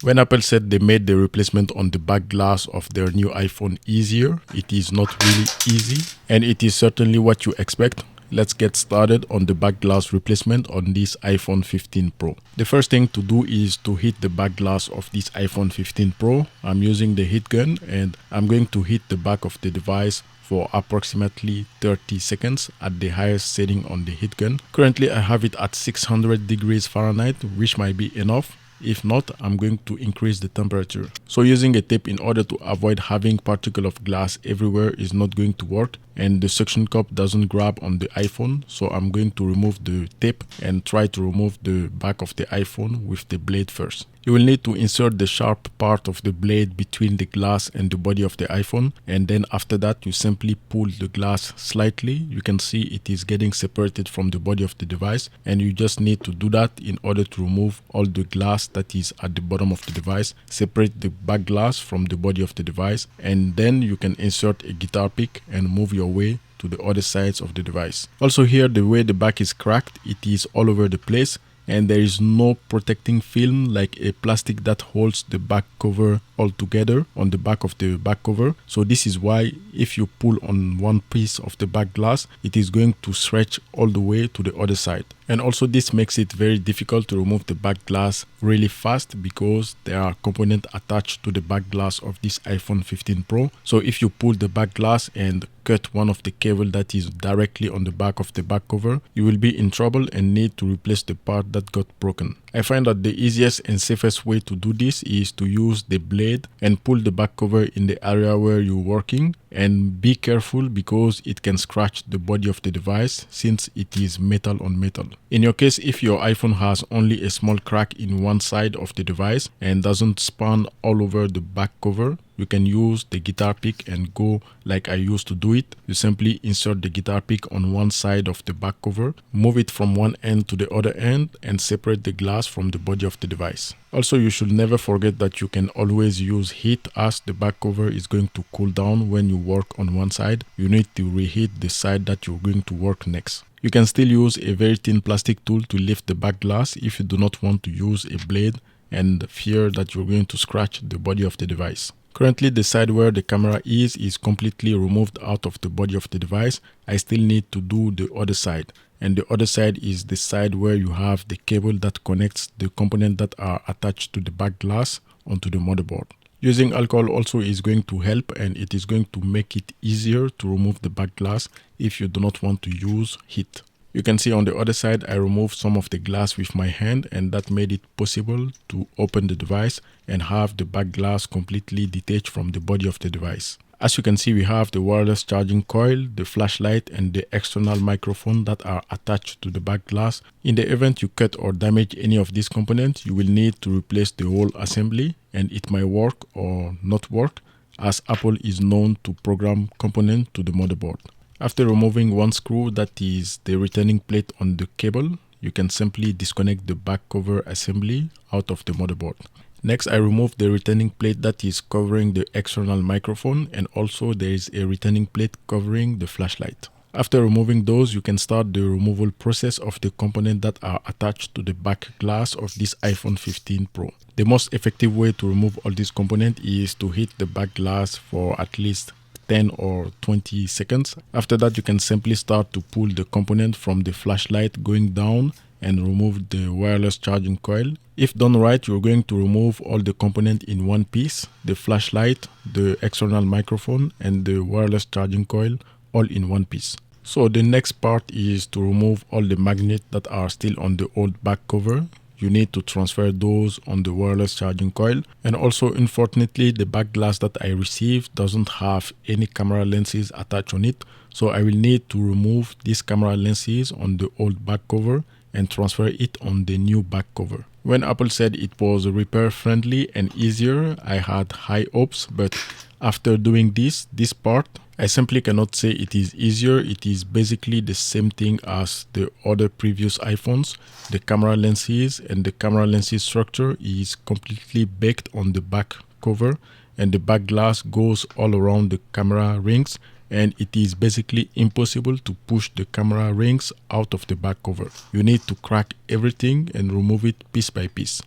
When Apple said they made the replacement on the back glass of their new iPhone easier, it is not really easy, and it is certainly what you expect. Let's get started on the back glass replacement on this iPhone 15 Pro. The first thing to do is to hit the back glass of this iPhone 15 Pro. I'm using the heat gun and I'm going to hit the back of the device for approximately 30 seconds at the highest setting on the heat gun. Currently I have it at 600 degrees Fahrenheit, which might be enough. If not, I'm going to increase the temperature. So using a tape in order to avoid having particle of glass everywhere is not going to work, and the suction cup doesn't grab on the iPhone. So I'm going to remove the tape and try to remove the back of the iPhone with the blade first. You will need to insert the sharp part of the blade between the glass and the body of the iPhone, and then after that you simply pull the glass slightly. You can see it is getting separated from the body of the device, and you just need to do that in order to remove all the glass that is at the bottom of the device. Separate the back glass from the body of the device, and then you can insert a guitar pick and move your way to the other sides of the device. Also here, the way the back is cracked, it is all over the place, and there is no protecting film like a plastic that holds the back cover all together on the back of the back cover. So this is why if you pull on one piece of the back glass, it is going to stretch all the way to the other side. And also this makes it very difficult to remove the back glass really fast because there are components attached to the back glass of this iPhone 15 Pro. So if you pull the back glass and cut one of the cable that is directly on the back of the back cover, you will be in trouble and need to replace the part that got broken. I find that the easiest and safest way to do this is to use the blade and pull the back cover in the area where you're working, and be careful because it can scratch the body of the device since it is metal on metal. In your case, if your iPhone has only a small crack in one side of the device and doesn't span all over the back cover, you can use the guitar pick and go like I used to do it. You simply insert the guitar pick on one side of the back cover, move it from one end to the other end, and separate the glass from the body of the device. Also, you should never forget that you can always use heat as the back cover is going to cool down when you work on one side. You need to reheat the side that you're going to work next. You can still use a very thin plastic tool to lift the back glass if you do not want to use a blade and fear that you're going to scratch the body of the device. Currently, the side where the camera is completely removed out of the body of the device. I still need to do the other side. And the other side is the side where you have the cable that connects the components that are attached to the back glass onto the motherboard. Using alcohol also is going to help, and it is going to make it easier to remove the back glass if you do not want to use heat. You can see on the other side, I removed some of the glass with my hand, and that made it possible to open the device and have the back glass completely detached from the body of the device. As you can see, we have the wireless charging coil, the flashlight, and the external microphone that are attached to the back glass. In the event you cut or damage any of these components, you will need to replace the whole assembly, and it might work or not work, as Apple is known to program components to the motherboard. After removing one screw, that is the returning plate on the cable, you can simply disconnect the back cover assembly out of the motherboard. Next, I removed the returning plate that is covering the external microphone, and also there is a returning plate covering the flashlight. After removing those, you can start the removal process of the components that are attached to the back glass of this iPhone 15 Pro. The most effective way to remove all these components is to hit the back glass for at least 10 or 20 seconds. After that, you can simply start to pull the component from the flashlight going down and remove the wireless charging coil. If done right, you're going to remove all the components in one piece: the flashlight, the external microphone, and the wireless charging coil all in one piece. So the next part is to remove all the magnets that are still on the old back cover. You need to transfer those on the wireless charging coil. And also, unfortunately, the back glass that I received doesn't have any camera lenses attached on it. So I will need to remove these camera lenses on the old back cover and transfer it on the new back cover. When Apple said it was repair friendly and easier, I had high hopes, but after doing this part, I simply cannot say it is easier. It is basically the same thing as the other previous iPhones. The camera lenses and the camera lenses structure is completely baked on the back cover, and the back glass goes all around the camera rings, and it is basically impossible to push the camera rings out of the back cover. You need to crack everything and remove it piece by piece.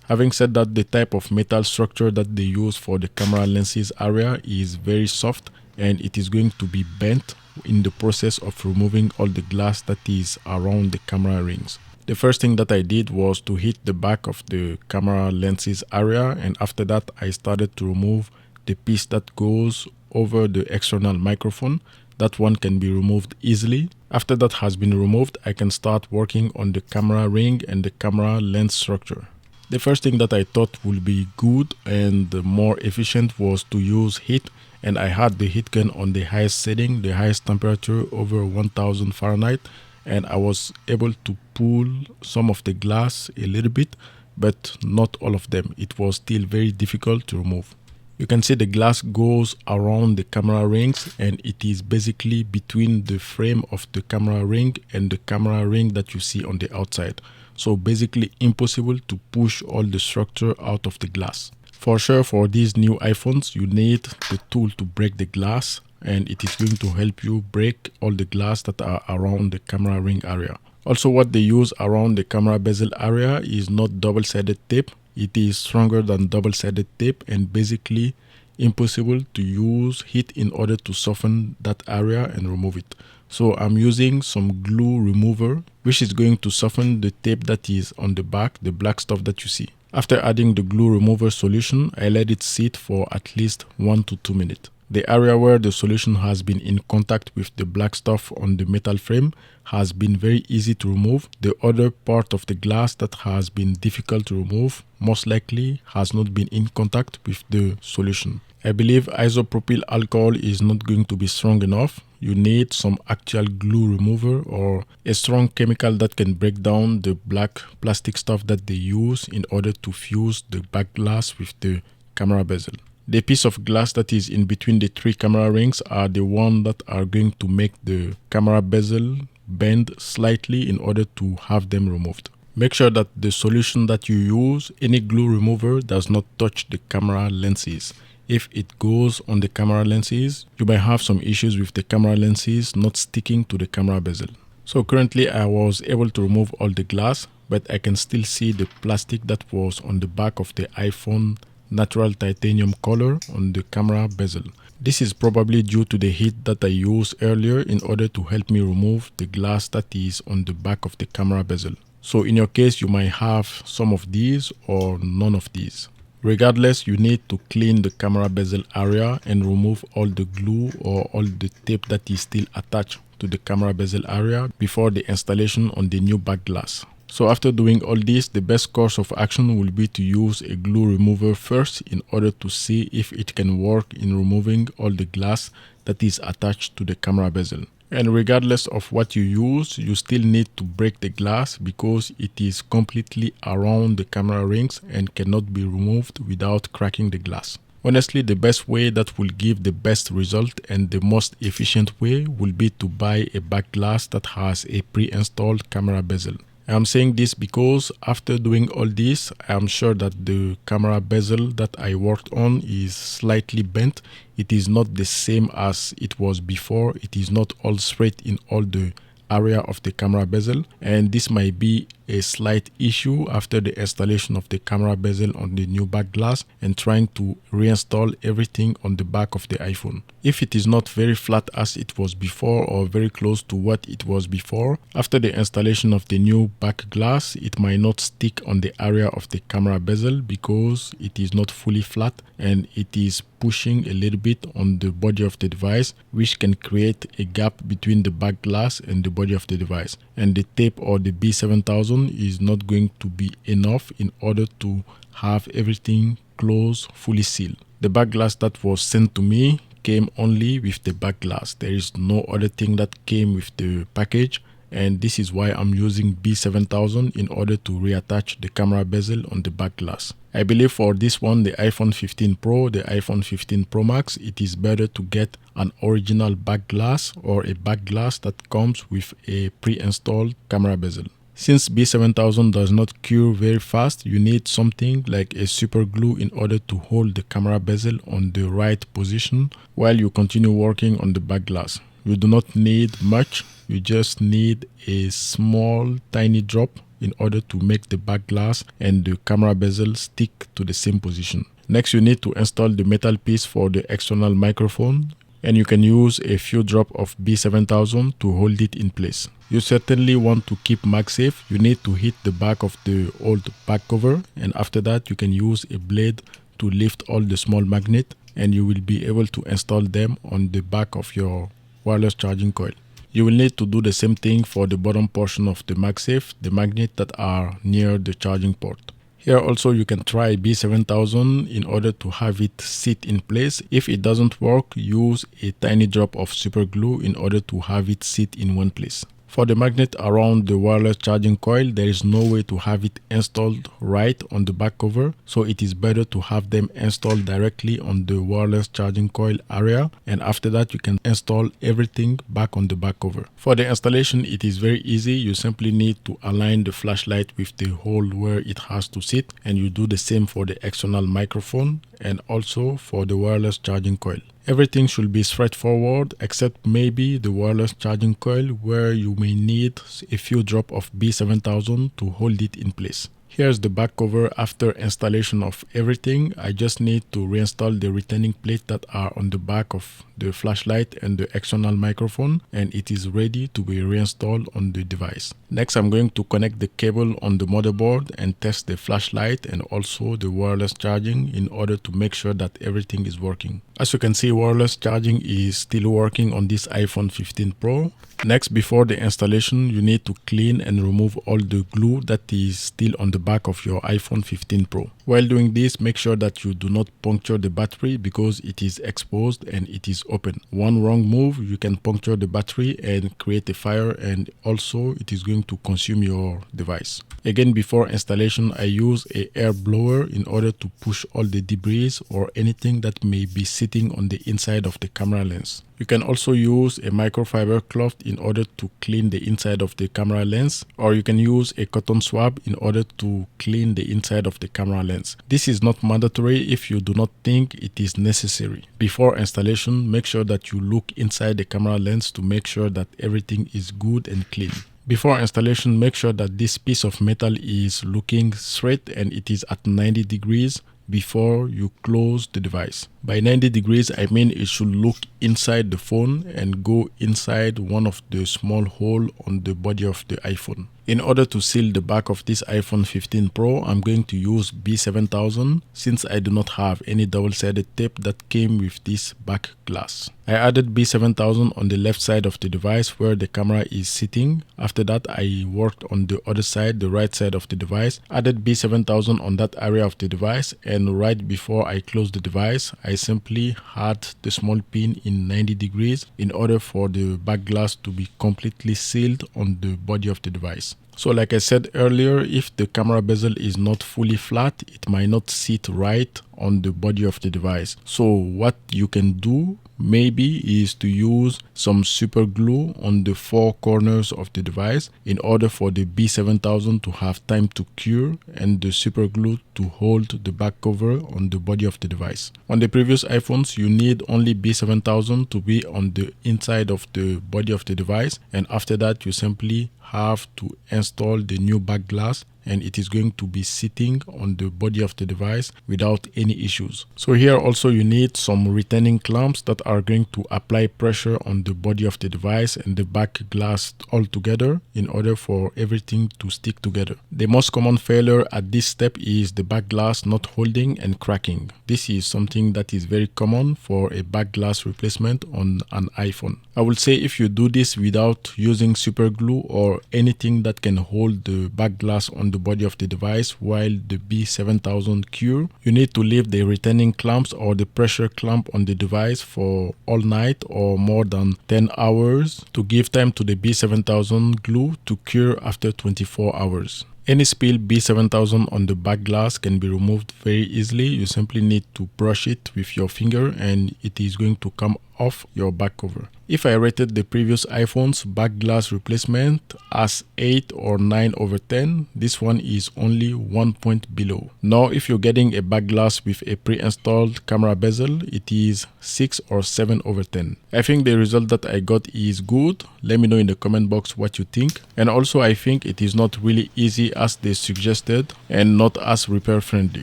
Having said that, the type of metal structure that they use for the camera lenses area is very soft, and it is going to be bent in the process of removing all the glass that is around the camera rings. The first thing that I did was to hit the back of the camera lenses area, and after that I started to remove the piece that goes over the external microphone. That one can be removed easily. After that has been removed, I can start working on the camera ring and the camera lens structure. The first thing that I thought would be good and more efficient was to use heat, and I had the heat gun on the highest setting, the highest temperature over 1000 Fahrenheit, and I was able to pull some of the glass a little bit, but not all of them. It was still very difficult to remove. You can see the glass goes around the camera rings, and it is basically between the frame of the camera ring and the camera ring that you see on the outside. So basically impossible to push all the structure out of the glass. For sure, for these new iPhones, you need the tool to break the glass, and it is going to help you break all the glass that are around the camera ring area. Also, what they use around the camera bezel area is not double-sided tape. It is stronger than double-sided tape and basically impossible to use heat in order to soften that area and remove it. So I'm using some glue remover, which is going to soften the tape that is on the back, the black stuff that you see. After adding the glue remover solution, I let it sit for at least 1 to 2 minutes. The area where the solution has been in contact with the black stuff on the metal frame has been very easy to remove. The other part of the glass that has been difficult to remove most likely has not been in contact with the solution. I believe isopropyl alcohol is not going to be strong enough. You need some actual glue remover or a strong chemical that can break down the black plastic stuff that they use in order to fuse the back glass with the camera bezel. The piece of glass that is in between the 3 camera rings are the ones that are going to make the camera bezel bend slightly in order to have them removed. Make sure that the solution that you use, any glue remover, does not touch the camera lenses. If it goes on the camera lenses, you might have some issues with the camera lenses not sticking to the camera bezel. So currently I was able to remove all the glass, but I can still see the plastic that was on the back of the iPhone natural titanium color on the camera bezel. This is probably due to the heat that I used earlier in order to help me remove the glass that is on the back of the camera bezel. So in your case, you might have some of these or none of these. Regardless, you need to clean the camera bezel area and remove all the glue or all the tape that is still attached to the camera bezel area before the installation on the new back glass. So after doing all this, the best course of action will be to use a glue remover first in order to see if it can work in removing all the glass that is attached to the camera bezel. And regardless of what you use, you still need to break the glass because it is completely around the camera rings and cannot be removed without cracking the glass. Honestly, the best way that will give the best result and the most efficient way will be to buy a back glass that has a pre-installed camera bezel. I'm saying this because after doing all this, I'm sure that the camera bezel that I worked on is slightly bent. It is not the same as it was before. It is not all straight in all the area of the camera bezel, and this might be a slight issue after the installation of the camera bezel on the new back glass and trying to reinstall everything on the back of the iPhone. If it is not very flat as it was before or very close to what it was before, after the installation of the new back glass, it might not stick on the area of the camera bezel because it is not fully flat and it is pushing a little bit on the body of the device, which can create a gap between the back glass and the body of the device. And the tape or the B7000 is not going to be enough in order to have everything closed, fully sealed. The back glass that was sent to me came only with the back glass. There is no other thing that came with the package, and this is why I'm using B7000 in order to reattach the camera bezel on the back glass. I believe for this one, the iPhone 15 Pro, the iPhone 15 Pro Max, it is better to get an original back glass or a back glass that comes with a pre-installed camera bezel. Since B7000 does not cure very fast, you need something like a super glue in order to hold the camera bezel on the right position while you continue working on the back glass. You do not need much, you just need a small tiny drop in order to make the back glass and the camera bezel stick to the same position. Next, you need to install the metal piece for the external microphone, and you can use a few drops of B7000 to hold it in place. You certainly want to keep MagSafe. You need to hit the back of the old back cover, and after that you can use a blade to lift all the small magnet, and you will be able to install them on the back of your wireless charging coil. You will need to do the same thing for the bottom portion of the MagSafe, the magnet that are near the charging port. Here also you can try B7000 in order to have it sit in place. If it doesn't work, use a tiny drop of super glue in order to have it sit in one place. For the magnet around the wireless charging coil, there is no way to have it installed right on the back cover, so it is better to have them installed directly on the wireless charging coil area, and after that you can install everything back on the back cover. For the installation, it is very easy. You simply need to align the flashlight with the hole where it has to sit, and you do the same for the external microphone and also for the wireless charging coil. Everything should be straightforward except maybe the wireless charging coil, where you may need a few drops of B7000 to hold it in place. Here's the back cover after installation of everything. I just need to reinstall the retaining plate that are on the back of the flashlight and the external microphone, and it is ready to be reinstalled on the device. Next, I'm going to connect the cable on the motherboard and test the flashlight and also the wireless charging in order to make sure that everything is working. As you can see, wireless charging is still working on this iPhone 15 Pro. Next, before the installation, you need to clean and remove all the glue that is still on the back of your iPhone 15 Pro. While doing this, make sure that you do not puncture the battery because it is exposed and it is open. One wrong move, you can puncture the battery and create a fire, and also it is going to consume your device. Again, before installation, I use an air blower in order to push all the debris or anything that may be sitting on the inside of the camera lens. You can also use a microfiber cloth in order to clean the inside of the camera lens, or you can use a cotton swab in order to clean the inside of the camera lens. This is not mandatory if you do not think it is necessary. Before installation, make sure that you look inside the camera lens to make sure that everything is good and clean. Before installation, make sure that this piece of metal is looking straight and it is at 90 degrees before you close the device. By 90 degrees, I mean it should look inside the phone and go inside one of the small holes on the body of the iPhone. In order to seal the back of this iPhone 15 Pro, I'm going to use B7000 since I do not have any double-sided tape that came with this back glass. I added B7000 on the left side of the device where the camera is sitting. After that, I worked on the other side, the right side of the device, added B7000 on that area of the device, and right before I closed the device, I simply had the small pin in 90 degrees in order for the back glass to be completely sealed on the body of the device. So like I said earlier, if the camera bezel is not fully flat, it might not sit right on the body of the device. So what you can do maybe is to use some super glue on the four corners of the device in order for the B7000 to have time to cure and the super glue to hold the back cover on the body of the device. On the previous iPhones, you need only B7000 to be on the inside of the body of the device, and after that you simply have to install the new back glass and it is going to be sitting on the body of the device without any issues. So here also you need some retaining clamps that are going to apply pressure on the body of the device and the back glass all together in order for everything to stick together. The most common failure at this step is the back glass not holding and cracking. This is something that is very common for a back glass replacement on an iPhone. I would say if you do this without using super glue or anything that can hold the back glass on the body of the device while the B7000 cure, you need to leave the retaining clamps or the pressure clamp on the device for all night or more than 10 hours to give time to the B7000 glue to cure after 24 hours. Any spilled B7000 on the back glass can be removed very easily. You simply need to brush it with your finger and it is going to come off your back cover. If I rated the previous iPhone's back glass replacement as 8 or 9 over 10, this one is only 1 point below. Now, if you're getting a back glass with a pre-installed camera bezel, it is 6 or 7 over 10. I think the result that I got is good. Let me know in the comment box what you think. And also, I think it is not really easy as they suggested and not as repair friendly.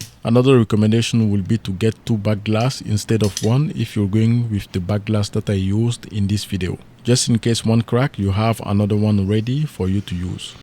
Another recommendation will be to get 2 back glass instead of 1 if you're going with the back glass that I used in this video. Just in case one crack, you have another one ready for you to use.